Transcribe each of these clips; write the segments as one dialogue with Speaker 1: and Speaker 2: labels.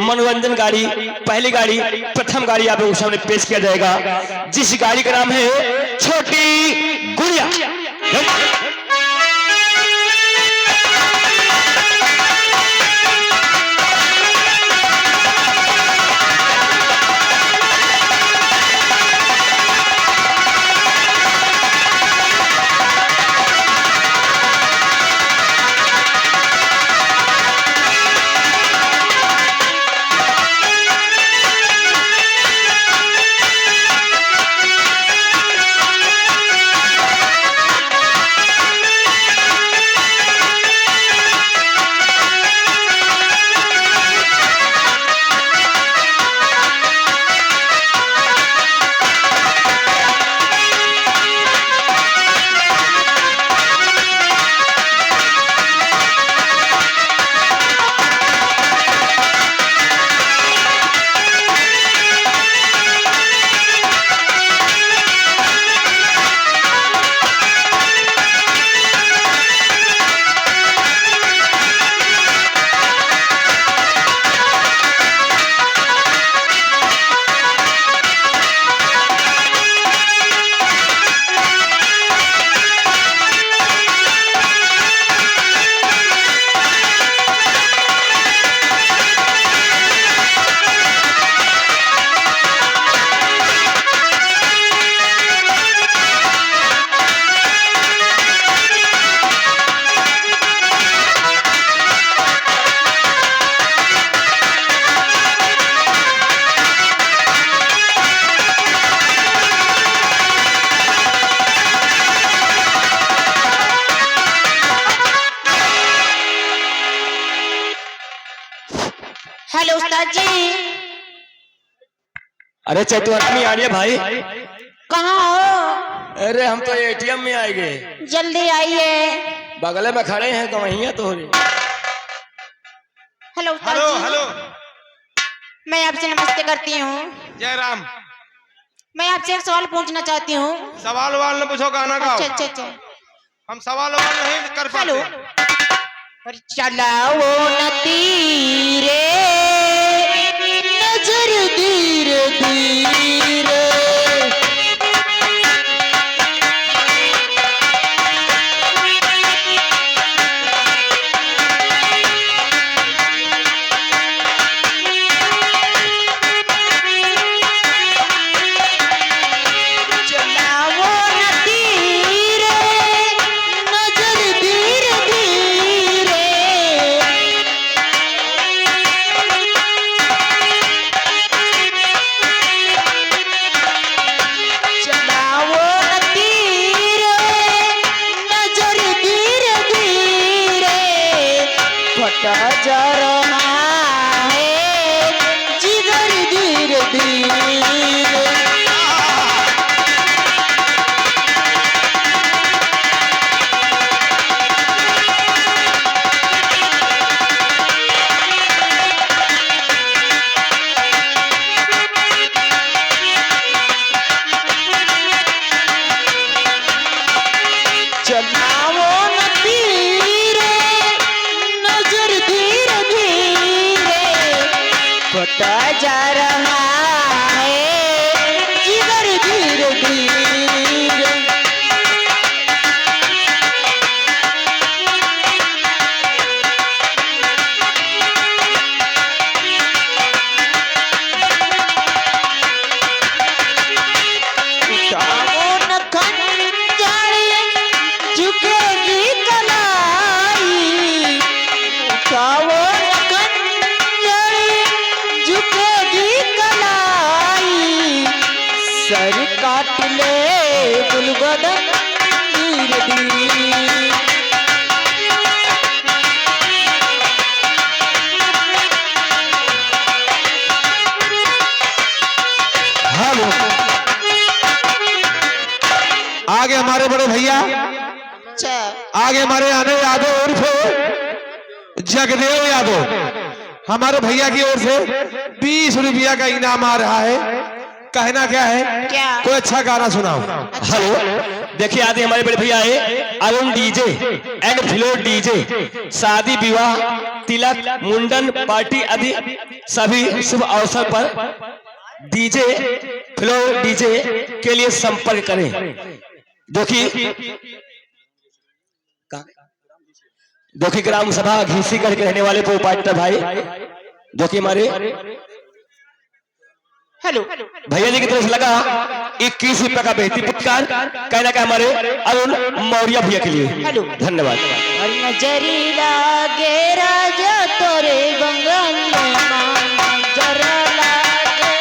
Speaker 1: मनोरंजन गाड़ी, पहली गाड़ी, प्रथम गाड़ी आप लोगों के सामने पेश किया जाएगा, जिस गाड़ी का नाम है छोटी गुड़िया।
Speaker 2: हेलो उस्ताद जी।
Speaker 1: अरे चतुर्थी आ रही है भाई।
Speaker 2: कहाँ हो?
Speaker 1: अरे हम तो एटीएम में आए गए।
Speaker 2: जल्दी आइए।
Speaker 1: बगल में खड़े हैं तो वहीं है तो।
Speaker 2: हेलो उस्ताद
Speaker 3: हेलो
Speaker 2: जी।
Speaker 3: हेलो,
Speaker 2: मैं आपसे नमस्ते करती हूँ।
Speaker 3: जय राम।
Speaker 2: मैं आपसे एक सवाल पूछना चाहती हूँ।
Speaker 3: सवाल वाल न पूछो, गाना गाओ।
Speaker 2: अच्छा अच्छा अच्छा।
Speaker 3: हम सवाल वाल नहीं कर
Speaker 2: हेलो।
Speaker 3: पाते।
Speaker 2: चलाओ न तीरे नजर धीरे धीरे, जा रहा है जिगर धीरे धीरे। चलाओ न तीरे नजर धीरे धीरे, फटा जा रहा है जिगर धीरे धीरे। उठाओ न खंजर झुकेगी कलाई, उठाओ न खंजर झुकेगी कलाई, सर काट ले गुलबदन धीरे धीरे।
Speaker 3: हेलो, आगे हमारे बड़े भैया,
Speaker 2: अच्छा
Speaker 3: आगे हमारे आने यादव उर्फ जगदेव यादव, हमारे भैया की ओर से 20 रुपया का इनाम आ रहा है। कहना क्या है?
Speaker 2: क्या?
Speaker 3: कोई अच्छा गाना सुनाओ।
Speaker 2: अच्छा।
Speaker 3: हेलो,
Speaker 1: देखिए आदि हमारे बड़े भैया है Arun DJ and floor DJ. शादी विवाह तिलक मुंडन पार्टी आदि सभी शुभ अवसर पर डीजे फ्लोर डीजे के लिए संपर्क करें। जो कि ग्राम सभा घीसीगढ़ के रहने वाले प्रोपाइटर भाई जो कि हमारे
Speaker 2: हेलो
Speaker 1: भैया जी की तरफ से लगा 21 रुपए का बेहतरीन पुरस्कार कहना का हमारे अरुण मौर्य भैया के लिए
Speaker 2: हेलो
Speaker 1: धन्यवाद।
Speaker 2: और नजरी लागे राजा तोरे बंगल नजर लागे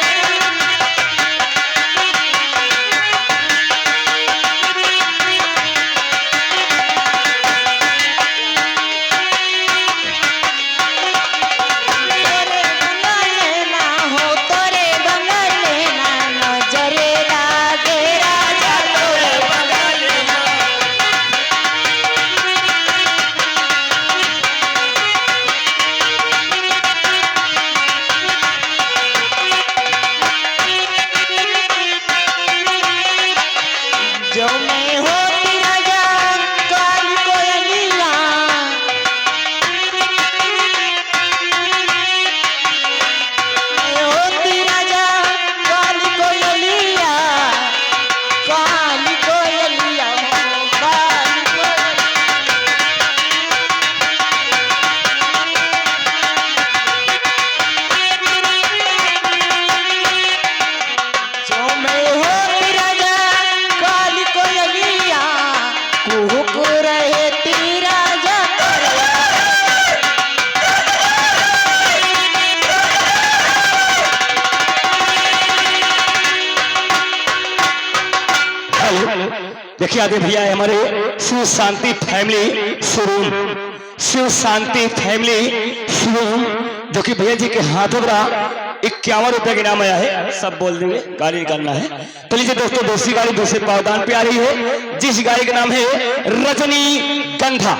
Speaker 2: तोरे बंगल ना हो तोरे बंगल ना नजर लागे राजा तोरे बंगल ना जो मैं होती राजा काल कोयलिया मैं होती राजा काल कोयलिया काल कोयलिया काल जो मैं होती राजा काल कोयलिया कुहुक रहे ती राजा
Speaker 1: देखिए आदि भैया है हमारे Shiv Shanti family showroom Shiv Shanti family showroom जो कि भैया जी के हाथों का 51 रुपए के नाम आया है। सब बोल देंगे गाड़ी निकालना है। तो लीजिए दोस्तों दूसरी गाड़ी दूसरे पावदान पे आ रही है जिस गाड़ी का नाम है रजनी गंधा।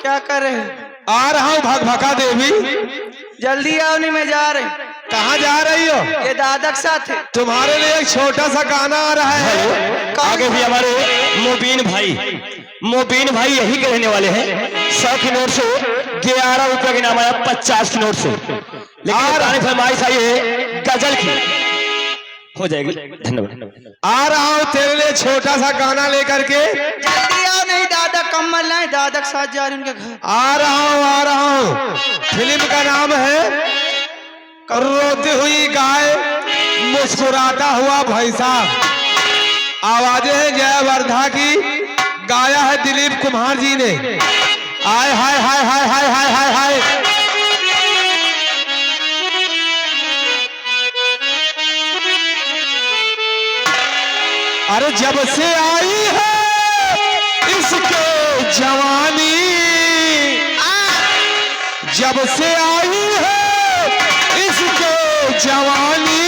Speaker 2: क्या कर रहे हैं?
Speaker 3: आ रहा हूँ भगभका देवी।
Speaker 2: जल्दी आओ, नहीं मैं जा रही।
Speaker 3: कहाँ जा रही हो?
Speaker 2: ये दादा के साथ है।
Speaker 3: तुम्हारे लिए एक छोटा सा गाना आ रहा है।
Speaker 1: आगे भी हमारे मोबीन भाई यही के रहने वाले हैं। 100 की नोट से 11 रुपए के नाम आया 50 की नोट से। लेकिन गाने फरमाइश आई है गजल की। हो जाएगी। धन्यवाद।
Speaker 3: आ रहा हूँ तेरे लिए छोटा सा गाना लेकर के।
Speaker 2: जल्दी आओ नहीं दादा कम्बल नहीं दादा के साथ जा रहे उनके घर।
Speaker 3: आ रहा हूँ। फिल्म का नाम है रोती हुई गाय मुस्कुराता हुआ भैंसा। आवाजें हैं जयवर्धा की, गाया है दिलीप कुमार जी ने। आय हाय हाय हाय हाय हाय हाय हाय। अरे जब से आई है इसके जवानी, जब से आई है इसके जवानी,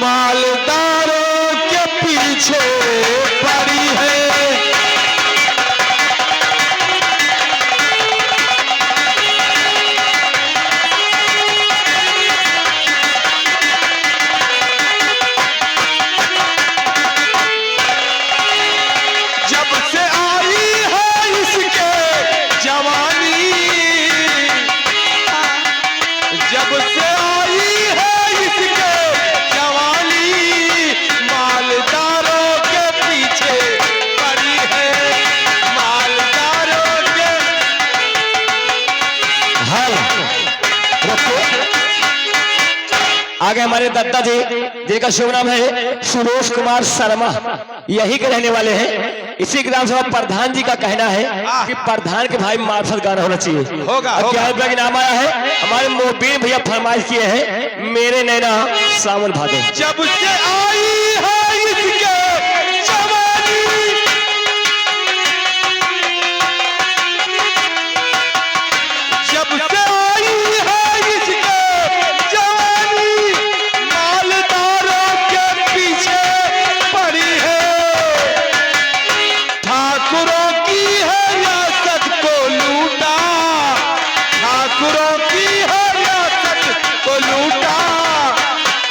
Speaker 3: मालदारों के पीछे पड़ी है। जब से आई है इसके जवानी, जब से आई है इसके जवानी, मालदारों के पीछे पड़ी है, मालदारों के।
Speaker 1: आगे हमारे दत्ता जी जिनका शुभ नाम है सुरेश कुमार शर्मा, यही के रहने वाले हैं। इसी ग्राम सभा प्रधान जी का कहना है कि प्रधान के भाई मार्फत गाना होना चाहिए।
Speaker 3: होगा,
Speaker 1: और
Speaker 3: होगा।
Speaker 1: 11 रुपया के नाम आया है। हमारे मोबीन भैया फरमाइश किए हैं मेरे नैना सावन भादो।
Speaker 3: जब से आई है इसके जवानी, जब से आई है इसके जवानी, मालदारों के पीछे पड़ी है। ठाकुरों की है रियासत को लूटा, ठाकुरों की है रियासत को लूटा,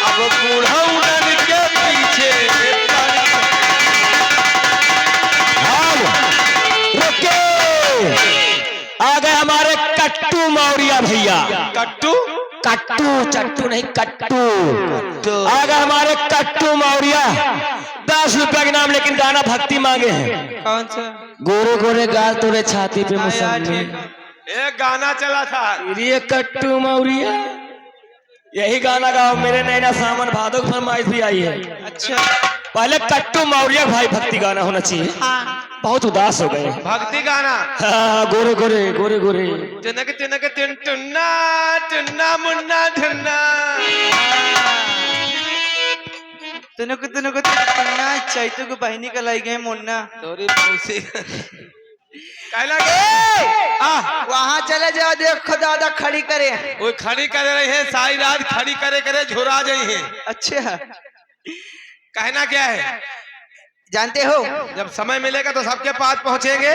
Speaker 3: अब बूढ़ौनन के पीछे पड़ी।
Speaker 1: रुके आ गए हमारे कट्टू मौर्या भैया।
Speaker 3: कट्टू
Speaker 1: कट्टू चट्टू नहीं कट्टू। आ गए हमारे कट्टू मौर्या। 10 रुपया के नाम, लेकिन गाना भक्ति मांगे हैं।
Speaker 2: कौन सा?
Speaker 1: गोरे गोरे गाल तोरे छाती पे मुसम्मी,
Speaker 3: एक गाना चला था।
Speaker 1: ये कट्टू मौर्या, यही गाना गाओ मेरे नैना सावन भादो की फरमाइश भी आई है।
Speaker 2: अच्छा
Speaker 1: पहले कट्टू मौर्या भाई भक्ति गाना होना चाहिए।
Speaker 2: हाँ
Speaker 1: बहुत उदास हो गए।
Speaker 3: भक्ति गाना।
Speaker 1: हाँ, गोरे गोरे गोरे गोरे
Speaker 3: टनक टनक टन टन्ना टन्ना मुन्ना टन्ना।
Speaker 2: तुनुक तुन्ना चैतू को बहनी का लाई गए मुन्ना
Speaker 3: तोरी मौसी कहला
Speaker 2: वहाँ चले जाओ देखो दादा खड़ी करे।
Speaker 3: वो खड़ी करे रही है, सारी रात खड़ी करे करे झुरा गई है।
Speaker 2: अच्छा
Speaker 3: कहना क्या है?
Speaker 2: जानते हो
Speaker 3: जब समय मिलेगा तो सबके पास पहुंचेंगे,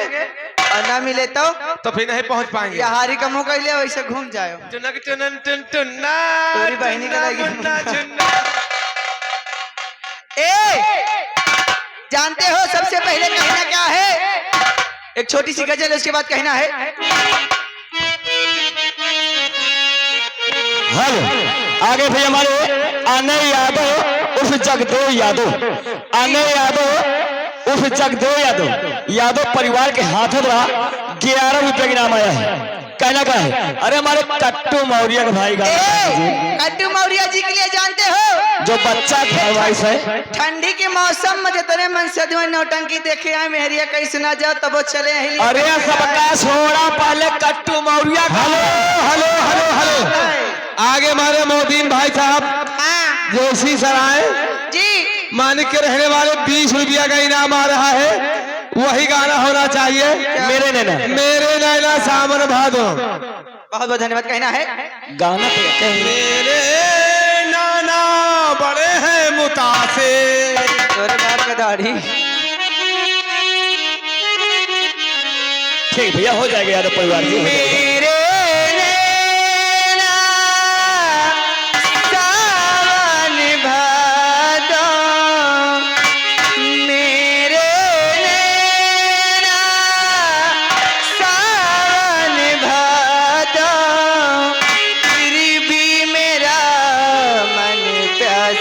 Speaker 2: और ना मिले तो
Speaker 3: फिर नहीं पहुंच पाएंगे।
Speaker 2: या हारी का मुंह कर लिया वैसे घूम जाओ।
Speaker 3: टनक टनन टन टन्ना
Speaker 2: तोरी बहनी का लाई गई
Speaker 3: मुन्ना टन्ना।
Speaker 2: जानते हो सबसे पहले कहना क्या है? एक छोटी सी गजल, उसके बाद कहना है।
Speaker 1: हेलो आगे भाई हमारे अनय यादव उर्फ जगदेव यादव, अनय यादव उर्फ जगदेव यादव परिवार के हाथों द्वारा 11 रुपए के नाम आया है। कहना क्या है? अरे हमारे कट्टू मौर्य का भाई गाना
Speaker 2: कट्टू मौर्य जी के लिए जानते हो
Speaker 1: जो बच्चा फरमाइश है।
Speaker 2: ठंडी के मौसम में जितने मन से नौटंकी देखे आए मेहरिया कहीं सुना जाओ तब वो चले हिलिए।
Speaker 1: अरे सबका छोड़ा पहले कट्टू मौर्य का।
Speaker 3: Hello hello hello hello. आगे हमारे मोदीन भाई साहब
Speaker 2: हाँ
Speaker 3: जोशी सराय
Speaker 2: जी
Speaker 3: मानिक के रहने वाले 20 रुपया का इनाम आ रहा है। वही गाना होना चाहिए, मेरे नैना सावन भादो।
Speaker 2: बहुत बहुत धन्यवाद। कहना है
Speaker 1: गाना तो कहते हैं।
Speaker 3: मेरे नाना बड़े हैं मुतासे,
Speaker 2: तोरे बाप का दाढ़ी।
Speaker 1: ठीक भैया हो जाएगा यादव परिवार जी।
Speaker 2: मेरे नैना सावन भादो, मेरे नैना सावन भादो, फिर भी मेरा मन प्यासा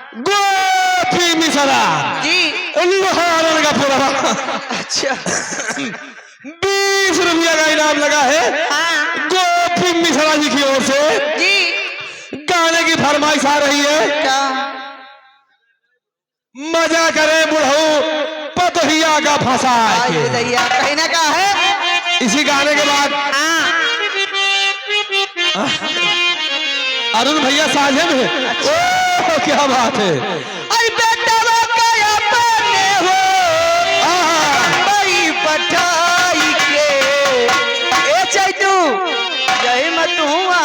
Speaker 3: गोपी मिश्रा
Speaker 2: जी।
Speaker 3: लोहारन का पूरा
Speaker 2: अच्छा
Speaker 3: 20 रुपया का इनाम लगा है
Speaker 2: हाँ
Speaker 3: गोपी मिश्रा जी की ओर से।
Speaker 2: जी।
Speaker 3: गाने की फरमाइश आ रही है,
Speaker 2: क्या
Speaker 3: मजा करे बुढ़ऊ पतोहिया का फंसा
Speaker 2: आज
Speaker 3: के।
Speaker 2: दैया कहीं ना कहा है।
Speaker 3: इसी गाने के बाद
Speaker 2: हाँ
Speaker 3: अरुण भैया साझे में। ओह क्या बात है।
Speaker 2: अरे बेटा वो कया पाने हो बई पठाई के ए चैतू यही मत हुआ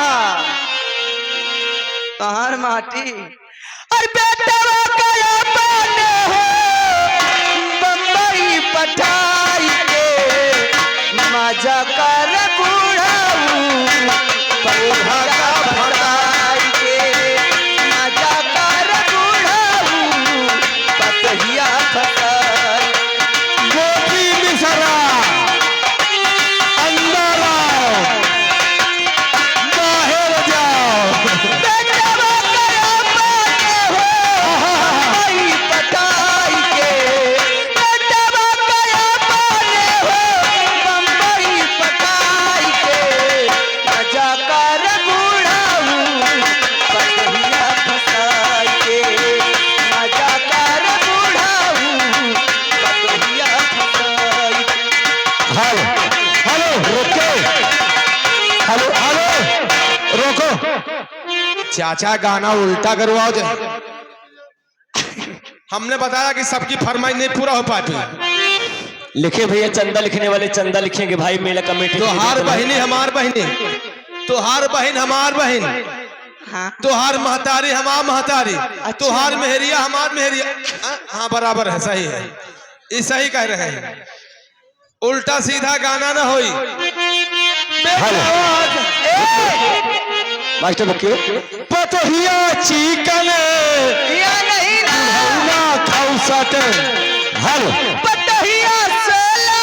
Speaker 2: कहार माटी। अरे बेटा वो कया पाने हो बम्बई पठाई के मजा कर बूढ़ाऊ पौधा का भड़ाई के मजा कर बूढ़ाऊ पतहिया फसाई।
Speaker 3: गोपी मिश्रा अंदर आओ बाहर जाओ।
Speaker 2: बेटा वो कया पाने हो बम्बई पठाई के बेटा वो कया पाने हो बम्बई पठाई के मजा कर बूढ़ाऊ पतहिया फसाई के मजा कर बूढ़ाऊ पतहिया फसाई।
Speaker 3: हेलो हेलो रोको, हेलो हेलो रोको। चाचा गाना उल्टा करवाओ जे। हमने बताया कि सबकी फरमाइश नहीं पूरा हो पाती।
Speaker 1: लिखे भैया चंदा लिखने वाले चंदा लिखेंगे भाई मेला कमेटी।
Speaker 3: तोहार बहनी हमार बहनी, तोहार बहन हमार बहन,
Speaker 2: हाँ
Speaker 3: तोहार महतारी हमार महतारी, तोहार मेहरिया हमार मेहरिया। हाँ बराबर है, सही है, ये सही कह रहे हैं। उल्टा सीधा गाना ना होई।
Speaker 1: मास्टर बक्के
Speaker 3: पतोहिया चिकन
Speaker 2: या नहीं ना
Speaker 3: ना खाऊ सट।
Speaker 1: हेलो
Speaker 2: पतहिया सोला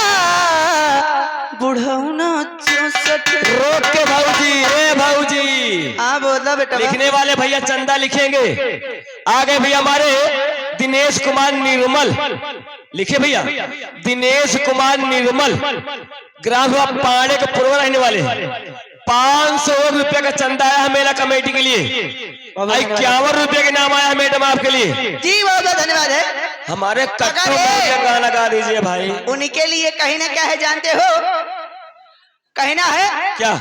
Speaker 2: बुढ़ौना 64।
Speaker 1: रोक के भाऊजी, ए भाऊजी
Speaker 2: हाँ बोला बेटा
Speaker 1: लिखने वाले भैया चंदा लिखेंगे। आगे भैया हमारे दिनेश कुमार निर्मल लिखे भैया, दिनेश कुमार निर्मल ग्राम सभा पाड़े के पूर्व रहने वाले 500 रुपए का चंदा आया है मेला कमेटी के लिए। 51 रुपए के नाम आया है मैडम आपके लिए।
Speaker 2: जी बहुत बहुत धन्यवाद है।
Speaker 1: हमारे कट्टू का गाना गा दीजिए भाई।
Speaker 2: उन्हीं के लिए कहीं ना क्या है जानते हो, कहना है
Speaker 1: क्या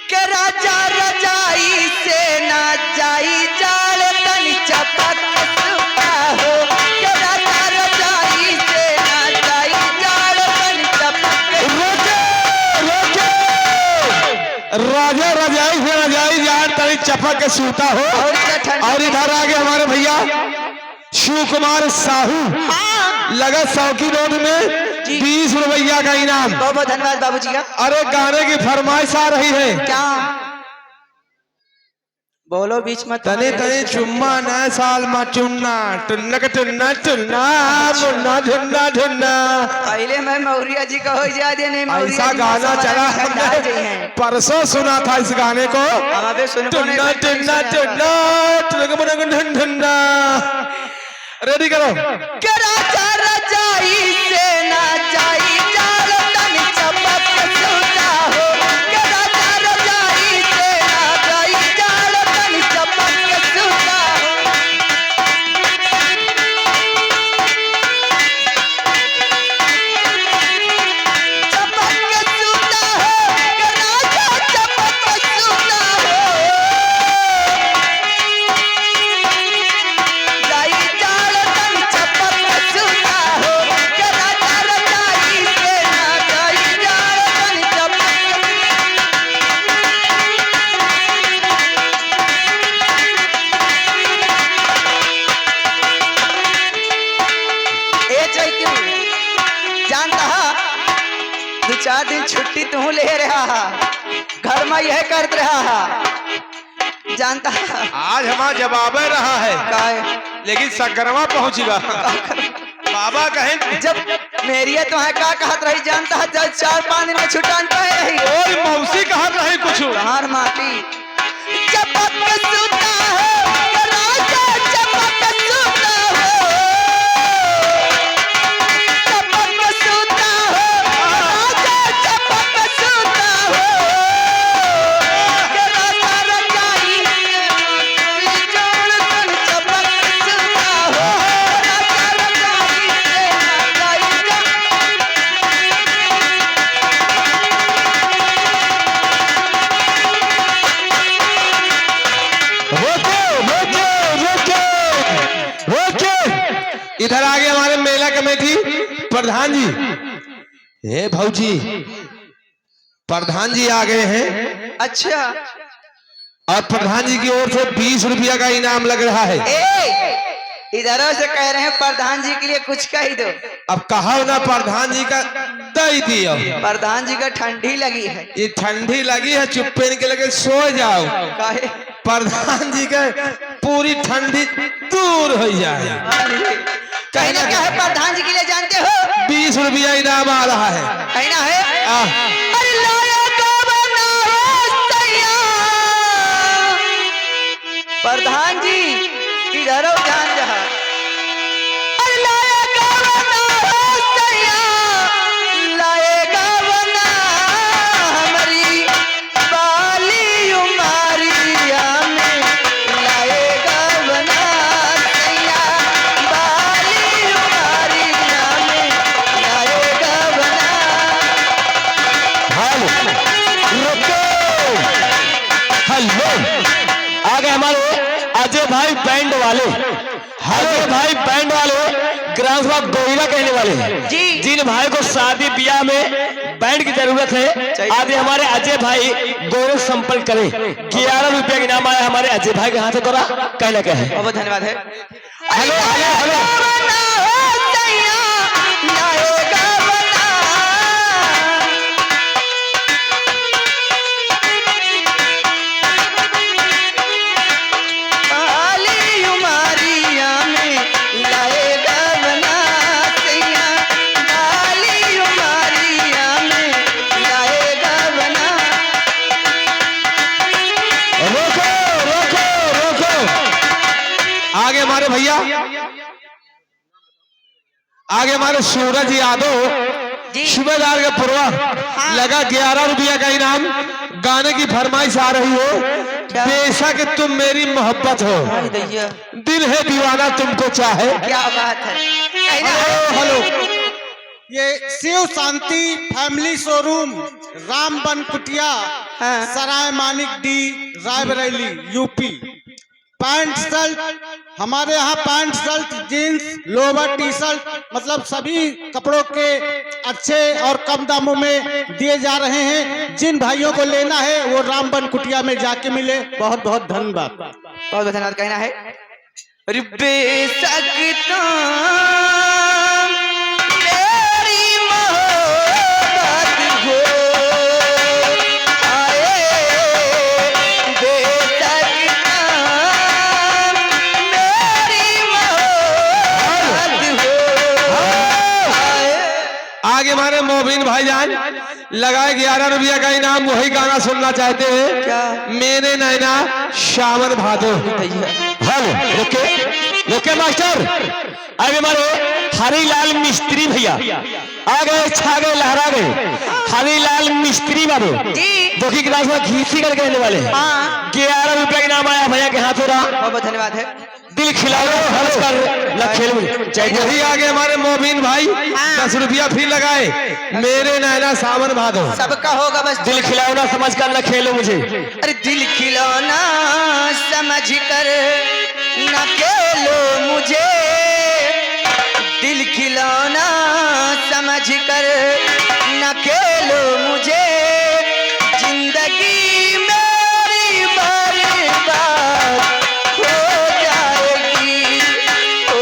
Speaker 2: कि राजा रजाई से ना जाई जाल तन चपक सुता हो कि राजा रजाई से ना जाई जाल तन चपक।
Speaker 3: राजा रजाई से रजाई यार तरी चपक के सूता हो।
Speaker 2: और क्या ठंड-
Speaker 3: और इधर आगे हमारे भैया शिव कुमार साहू
Speaker 2: हाँ
Speaker 3: लगा 100 की नोट में 20 रुपया का इनाम।
Speaker 2: बहुत बहुत धन्यवाद बाबूजी का।
Speaker 3: अरे गाने की फरमाइश आ रही है।
Speaker 2: क्या बोलो बीच में
Speaker 3: तने तने चुम्मा न साल मा चुन्ना टुन्नक टुन्ना टुन्ना मुन्ना ढुन्ना ढुन्ना।
Speaker 2: पहले मैं मौर्या जी का हो जाते नहीं मौर्या
Speaker 3: ऐसा
Speaker 2: जी
Speaker 3: गाना
Speaker 2: मौसम
Speaker 3: चला
Speaker 2: वाला ठंडा जी
Speaker 3: हमने
Speaker 2: हैं।
Speaker 3: परसों सुना था इस गाने को।
Speaker 2: हम अभी सुन को नहीं
Speaker 3: टुन्ना
Speaker 2: बैठे
Speaker 3: टुन्ना
Speaker 2: सुना
Speaker 3: टुन्ना टुन्ना ढुन ढुन्ना। रेडी करो।
Speaker 2: कि राजा रजाई से ना जाई जाल तन चपक सुता हो कि राजा रजाई से ना जाई जाल तन चपक सुता हो। चपक सुता हो कि राजा चपक सुता हो जाई जाल तन चपक सुता हो कि राजा रजाई से ना जाई जाल तन चपक। ए चैतू जानता है 2-4 दिन छुट्टी तू ले रहा है, घर में यह करत रहा है जानता है
Speaker 3: आज हमारा जवाब रहा है,
Speaker 2: काय
Speaker 3: लेकिन सगरवा पहुंचेगा। बाबा कहे
Speaker 2: जब मेरी तो है का कहत रही जानता है जब 4-5 दिन में छुट्टान पाए रही
Speaker 3: और मौसी कहा रहे कुछ।
Speaker 2: कहार माटी चपक सुता है कि राजा चपक
Speaker 3: इधर आगे हमारे मेला कमेटी प्रधान जी। हे भौजी, प्रधान जी आ गए हैं
Speaker 2: अच्छा
Speaker 3: और प्रधान जी की ओर से 20 रुपया का इनाम लग रहा है।
Speaker 2: इधरों से कह रहे हैं प्रधान जी के लिए कुछ कह दो।
Speaker 3: अब कहो ना प्रधान जी का दे दियो।
Speaker 2: प्रधान जी का ठंडी लगी है।
Speaker 3: ये ठंडी लगी है, चुप्पे के लगे सो जाओ।
Speaker 2: काहे?
Speaker 3: प्रधान जी का पूरी ठंडी दूर हो जाए।
Speaker 2: कहना क्या है प्रधान जी के लिए जानते हो?
Speaker 3: 20 रुपया इनाम आ रहा है।
Speaker 2: कहना है अरे लाया का बना हो सैया। प्रधान जी इधरो ध्यान रहा। अरे लाया का बना हो सैया, लाएगा बना हमारी बाली उमारिया में, लाएगा बना सैया बाली उमारिया में, लाएगा बना।
Speaker 1: हेलो, आगे हमारे अजय भाई बैंड वाले, अजय भाई बैंड वाले ग्राम सभा गोहिला कहने वाले हैं
Speaker 2: जी।
Speaker 1: जिन भाई को शादी ब्याह में बैंड की जरूरत है, आदि हमारे अजय भाई गोरे संपर्क करें। 11 रुपया का इनाम आया हमारे अजय भाई के हाथ से। तोरा कहना क्या है?
Speaker 2: बहुत धन्यवाद है।
Speaker 1: हेलो हेलो हेलो, रोको रोको रोको।
Speaker 3: आगे हमारे भैया, आगे हमारे सूरज यादव सूबेदार का पुरवा लगा 11 रुपया का इनाम। गाने की फरमाइश आ रही हो, बेशक तुम मेरी मोहब्बत हो, दिल है दीवाना तुमको चाहे।
Speaker 2: क्या बात है? कहना है
Speaker 3: हेलो हेलो।
Speaker 4: ये शिव शांति फैमिली शोरूम रामबन कुटिया
Speaker 2: हाँ।
Speaker 4: Sarai Manik D Raebareli UP. Pant shirt हमारे यहाँ, pant shirt jeans lower T shirt मतलब सभी कपड़ों के अच्छे और कम दामों में दिए जा रहे हैं। जिन भाइयों को लेना है वो रामबन कुटिया में जाके मिले। बहुत बहुत धन्यवाद।
Speaker 2: बहुत बहुत धन्यवाद। कहना है अरे बेशक मेरी मोहब्बत हो, आए बेशक मेरी मोहब्बत हो, आए।
Speaker 3: आगे हमारे मोबिन भाईजान लगाए 11 रुपया का इनाम। वही गाना सुनना चाहते हैं,
Speaker 2: क्या?
Speaker 3: मेरे नैना सावन भादो।
Speaker 1: हेलो, रुके रुके मास्टर। आगे हमारे हरीलाल मिस्त्री भैया आ गए, छा गए, लहरा गए। हरीलाल मिस्त्री बाबू
Speaker 2: जी।
Speaker 1: जो कि ग्राम सभा घीसी कर कहने वाले हैं।
Speaker 2: हाँ।
Speaker 1: 11 रुपया का इनाम आया भैया के हाथों।
Speaker 2: बहुत बहुत धन्यवाद है।
Speaker 1: दिल खिलाओ हंस कर खेल चाहिए।
Speaker 3: वही आगे हमारे मोबिन भाई 10 रुपया फिर लगाए, मेरे नैना सावन भादो।
Speaker 2: सबका होगा बस
Speaker 1: दिल खिलौना समझ कर न खेलो मुझे।
Speaker 2: अरे दिल खिलौना समझ कर न खेलो मुझे, दिल खिलौना समझ कर न खेलो मुझे, जिंदगी मेरी बर्बाद हो जाएगी। ओ,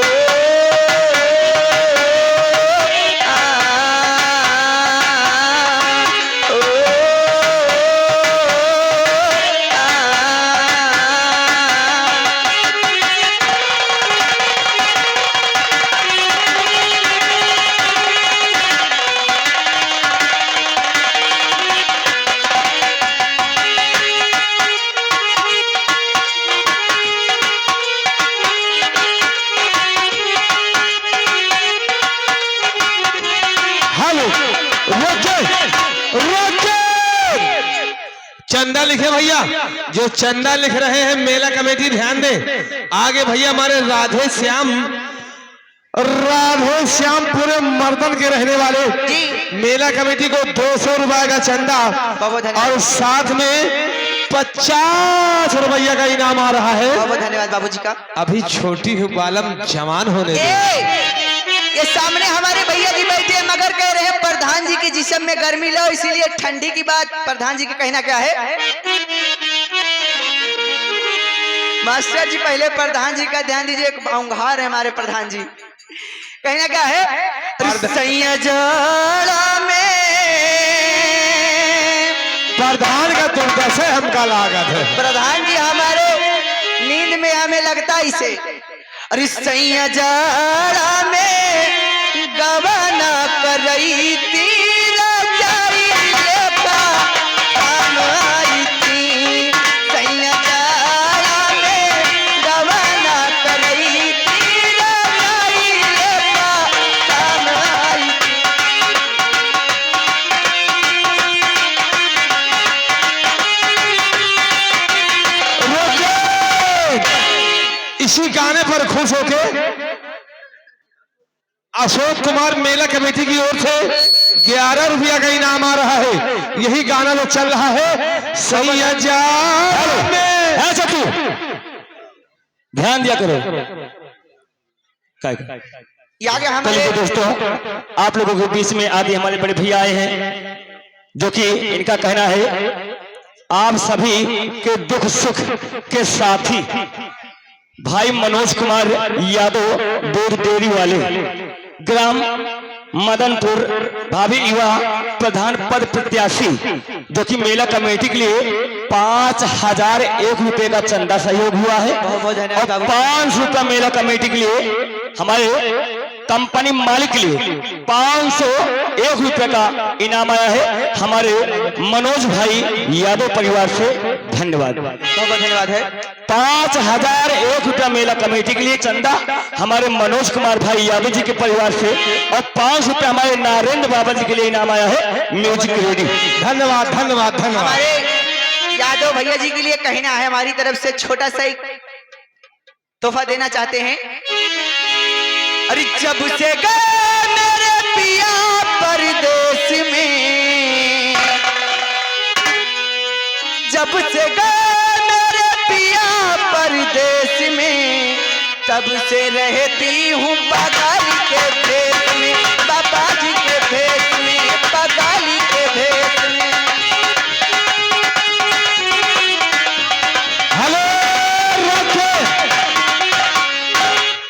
Speaker 3: चंदा लिखे भैया, जो चंदा लिख रहे हैं मेला कमेटी ध्यान दें। आगे भैया हमारे राधे श्याम पूरे मर्दन के रहने वाले
Speaker 2: जी।
Speaker 3: मेला कमेटी को 200 रुपए का चंदा
Speaker 2: बहुत धन्यवाद।
Speaker 3: और साथ में 50 रुपया का इनाम आ रहा है।
Speaker 2: बहुत बहुत धन्यवाद बाबूजी का।
Speaker 3: अभी छोटी हूँ बालम, जवान होने दे।
Speaker 2: ये सामने हमारे भैया जी बैठे हैं, मगर कह रहे हैं प्रधान जी के जिस्म में गर्मी लो, इसीलिए ठंडी की बात प्रधान जी का कहना क्या है? मास्टर जी पहले प्रधान जी का ध्यान दीजिए, एक औंघार है हमारे प्रधान जी। कहना क्या है? सैया जाड़ा में
Speaker 3: प्रधान का दुर्दशा है, हमका लागत है।
Speaker 2: प्रधान जी हमारे नींद में हमें लगता इसे। अरे सैया जाड़ा में गवाना कर रही थी, रजाई लेका काम आई थी। सैया जाड़ा में गवाना कर रही थी, रजाई लेका काम आई थी।
Speaker 3: इसी गाने पर खुश होके अशोक कुमार मेला कमेटी की ओर से 11 रुपया का इनाम आ रहा है। यही गाना जो चल रहा है, सैया जाड़ा में।
Speaker 1: है सतू, ध्यान दिया करो।
Speaker 2: ये आगे
Speaker 1: चलिए
Speaker 2: हमारे
Speaker 1: दोस्तों, आप लोगों के बीच में आदि हमारे बड़े भैया आए हैं, जो कि इनका कहना है आप सभी के दुख सुख के साथी भाई मनोज कुमार यादव, दूध डेयरी वाले, ग्राम मदनपुर, भाभी युवा प्रधान पद प्रत्याशी, जो कि मेला कमेटी के लिए 5001 रुपए का चंदा सहयोग हुआ है।
Speaker 2: बहुत बहुत धन्यवाद
Speaker 1: और
Speaker 2: बाबू।
Speaker 1: 5 रुपया मेला कमेटी के लिए हमारे कंपनी मालिक के लिए 501 रुपए का इनाम आया है। हमारे मनोज भाई यादव परिवार से धन्यवाद।
Speaker 2: बहुत बहुत धन्यवाद है।
Speaker 1: 5001 रुपया मेला कमेटी के लिए चंदा हमारे मनोज कुमार भाई यादव जी के परिवार से, और 5 रुपया हमारे नारेंद्र बाबा जी के लिए इनाम आया है म्यूजिक रेडी।
Speaker 3: धन्यवाद धन्यवाद धन्यवाद।
Speaker 2: हमारे यादव भैया जी के लिए कहना है, हमारी तरफ से छोटा सा एक तोहफा देना चाहते हैं। अरे जब से गए मेरे पिया परदेश में, जब से गए मेरे पिया परदेश में, तब से रहती हूँ बगाली के भेष में, बाबा जी के भेष में, बगाली के भेष में।
Speaker 3: हेलो रखे,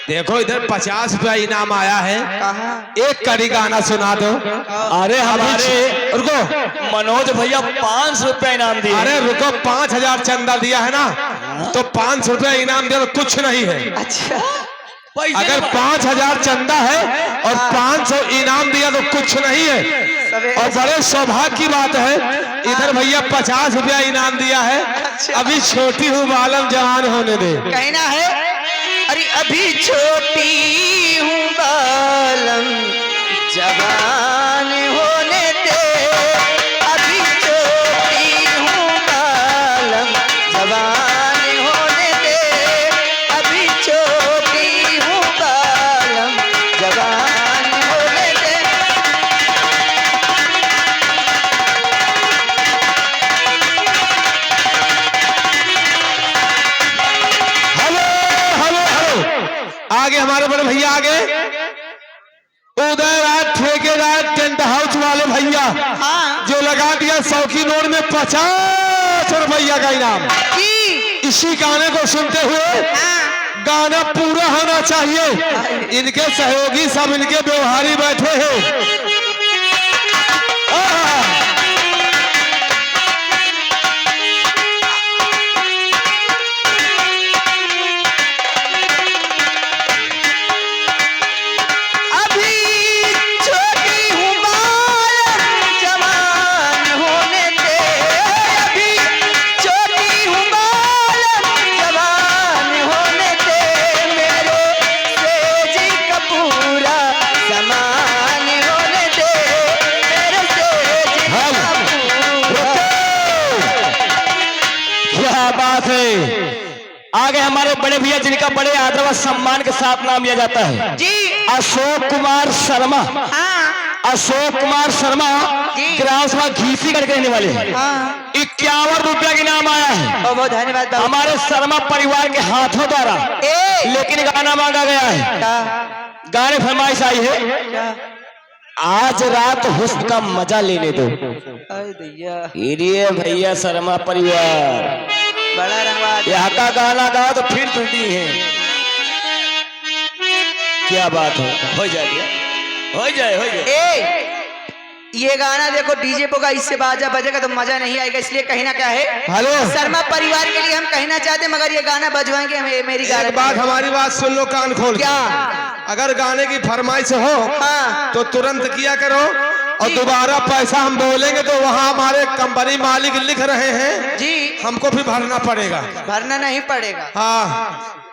Speaker 3: देखो इधर 50 रुपया इनाम आया है।
Speaker 2: कहाँ?
Speaker 3: एक कड़ी गाना सुना दो।
Speaker 1: अरे हमारे
Speaker 3: रुको,
Speaker 1: मनोज भैया 500 रुपया इनाम दिए।
Speaker 3: अरे रुको, 5000 चंदा दिया है ना, तो 500 रुपया इनाम दिया तो कुछ नहीं है।
Speaker 2: अच्छा,
Speaker 3: अगर 5000 चंदा है और 500 इनाम दिया तो कुछ नहीं है। और बड़े सौभाग्य की बात है, इधर भैया 50 रुपया इनाम दिया है। अभी छोटी हूँ बालम, जवान होने दे।
Speaker 2: कहना है, अरे अभी छोटी हूँ बालम, जवान होने दे। अभी छोटी हूँ बालम, जवान होने दे। अभी छोटी हूँ बालम, जवान होने दे।
Speaker 3: हेलो हेलो हेलो, आगे हमारे बड़े भैया आगे, उदय राज ठेकेदार टेंट हाउस वाले भैया,
Speaker 2: हाँ
Speaker 3: जो लगा दिया 100 की नोट में 50 रुपया का इनाम।
Speaker 2: जी,
Speaker 3: इसी गाने को सुनते हुए
Speaker 2: हाँ।
Speaker 3: गाना पूरा होना चाहिए। इनके सहयोगी सब इनके व्यवहारी बैठे हैं।
Speaker 2: अभी छोटी हूँ बालम, जवान होने दे। अभी छोटी हूँ बालम, जवान होने दे। मेरे सेजी का पूरा समान होने दे। मेरे सेजी का पूरा।
Speaker 1: क्या बात है। आगे हमारे बड़े भैया जिनका बड़े आदर व सम्मान के साथ नाम लिया जाता है,
Speaker 2: जी,
Speaker 1: अशोक कुमार शर्मा।
Speaker 2: हाँ,
Speaker 1: अशोक कुमार शर्मा
Speaker 2: जी।
Speaker 1: ग्राम सभा घीसी करके रहने वाले हैं।
Speaker 2: हाँ
Speaker 1: 51 रुपया के नाम आया है
Speaker 2: बहुत बहुत धन्यवाद बाबू।
Speaker 1: हमारे शर्मा परिवार के हाथों द्वारा,
Speaker 2: ए
Speaker 1: लेकिन गाना मांगा गया है।
Speaker 2: क्या
Speaker 1: गाने फरमाइश आई है,
Speaker 2: क्या
Speaker 1: आज रात हुस्न का मजा लेने दो।
Speaker 2: अरे दैया
Speaker 1: ये भैया शर्मा परिवार
Speaker 2: बड़ा रंगवाद।
Speaker 1: यहाँ का गाना गाओ तो फिर टूटी है। क्या बात है, हो जाए हो जाए हो जाए।
Speaker 2: ए ये गाना देखो डीजे पे का इससे बाजा बजेगा तो मजा नहीं आएगा, इसलिए कहीं ना क्या है
Speaker 3: हेलो
Speaker 2: शर्मा परिवार के लिए हम कहना चाहते हैं, मगर ये गाना बजवाएंगे हमें मेरी
Speaker 3: एक
Speaker 2: गारंटी
Speaker 3: बात
Speaker 2: है।
Speaker 3: हमारी बात सुन लो कान खोल के।
Speaker 2: क्या
Speaker 3: अगर गाने की फरमाइश हो
Speaker 2: हाँ
Speaker 3: तो तुरंत किया करो, और दोबारा पैसा हम बोलेंगे तो वहाँ हमारे कंपनी मालिक लिख रहे हैं,
Speaker 2: जी
Speaker 3: हमको भी भरना पड़ेगा।
Speaker 2: भरना नहीं पड़ेगा।
Speaker 3: हाँ